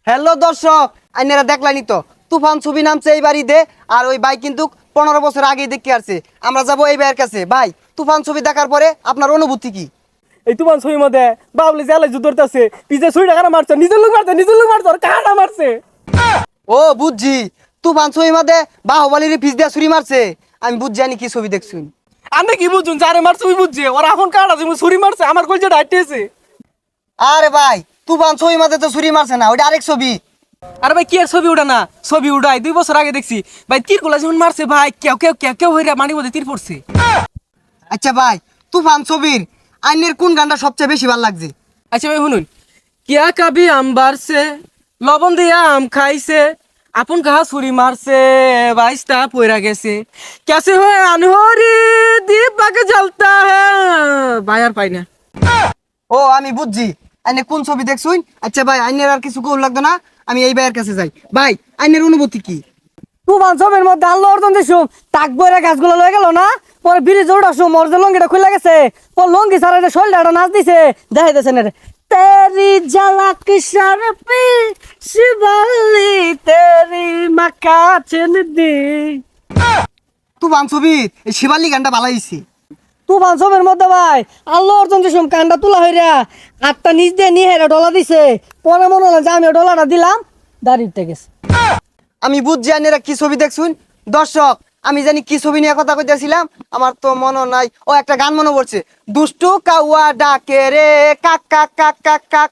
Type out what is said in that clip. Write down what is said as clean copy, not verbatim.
Hello দর্শক, আইনারা দেখলানি তো তুফান ছবি নামছে এই বাড়িতে। আর ওই ভাই কিন্তু 15 বছর আগে দেখে আসছে। আমরা যাবো এই ভাইয়ের কাছে। ভাই, তুফান ছবি দেখার পরে আপনার অনুভূতি কি? এই তোমার ছবির মধ্যে বাবলি জেলে যুদ্ধ ধরতেছে, পিছে ছুরি টাকা মারছে, নিজের লোক মারছে আর কাটা মারছে। ও বুঝছি, তুফান ছবি মাঝে বাহুবালির পিস দিয়ে ছুরি মারছে। আমি বুঝছি আনি কি ছবি দেখছুন। আমি কি বুঝুন যারে মারছে ওই বুঝছে, ওরা এখন কাটা তুমি ছুরি মারছে আমার কলজে ডাইটেছে। আরে ভাই, তুফান ছবি মাঝে তো ছুরি মারছে না, ওইটা আরেক ছবি। আরে ভাই কি আর ছবি উঠা না, ছবি উঠাই 2 বছর আগে দেখছি ভাই। তীর কোলা যখন মারছে ভাই, কেউ কেউ কেউ কেউ হইরা মানির মধ্যে তীর পড়ছে। আচ্ছা ভাই, তুফান ছবির আইনের কোন গানটা সবচেয়ে বেশি ভালো লাগছে? আচ্ছা ভাই শুনুন, কিয়া কাবি আম বারছে, লবণ দিয়া আম খাইছে, আপন কাহা ছুরি মারছে, বাইশটা পয়রা গেছে, কেসে হয়ে আনহরি দীপক জ্বলতা হ্যাঁ। ভাই আর পাই না। ও আমি বুঝছি আইনে কোন ছবি দেখছুন। আচ্ছা ভাই, আইনের আর কিছু কল লাগতো না, আমি এই ভাইয়ের কাছে যাই। ভাই, আইনের অনুভূতি কি? তুফান ছবির মধ্যে আল্লাহ অর্জন দিছুম তাক বইরা গাছগুলো লয়ে গেল না, পরে ব্রিজ উঠাছুম ওর যে লঙ্গিটা খুলে গেছে, ও লঙ্গি সারা শৈলটা নাচ দিছে, দেখাই দিছে না রে। তেরি ঝলক শরফি শিবলি তেরি মাকা চেনদি। তুফান ছবির এই শিবালি গানটা ভালো হয়েছে। তুফান ছবির মধ্যে ভাই আল্লাহ অর্জন দিছুম কান্ডা তুলা হইরা 8টা নিচ দিয়ে নিয়ে হেরা ডলা দিছে, পরে মনে হলো যে আমি ডলাটা দিলাম, দাঁড়িয়ে গেছে। আমি বুঝছি আইনেরা কি ছবি দেখছুন। দর্শক, আমি জানি কি ছবি নিয়ে কথা কইতেছিলাম, আমার তো মনে নাই। ও একটা গান মনে পড়ছে, দুষ্টু কাউয়া ডাকে রে কাক কাক কাক কাক কাক।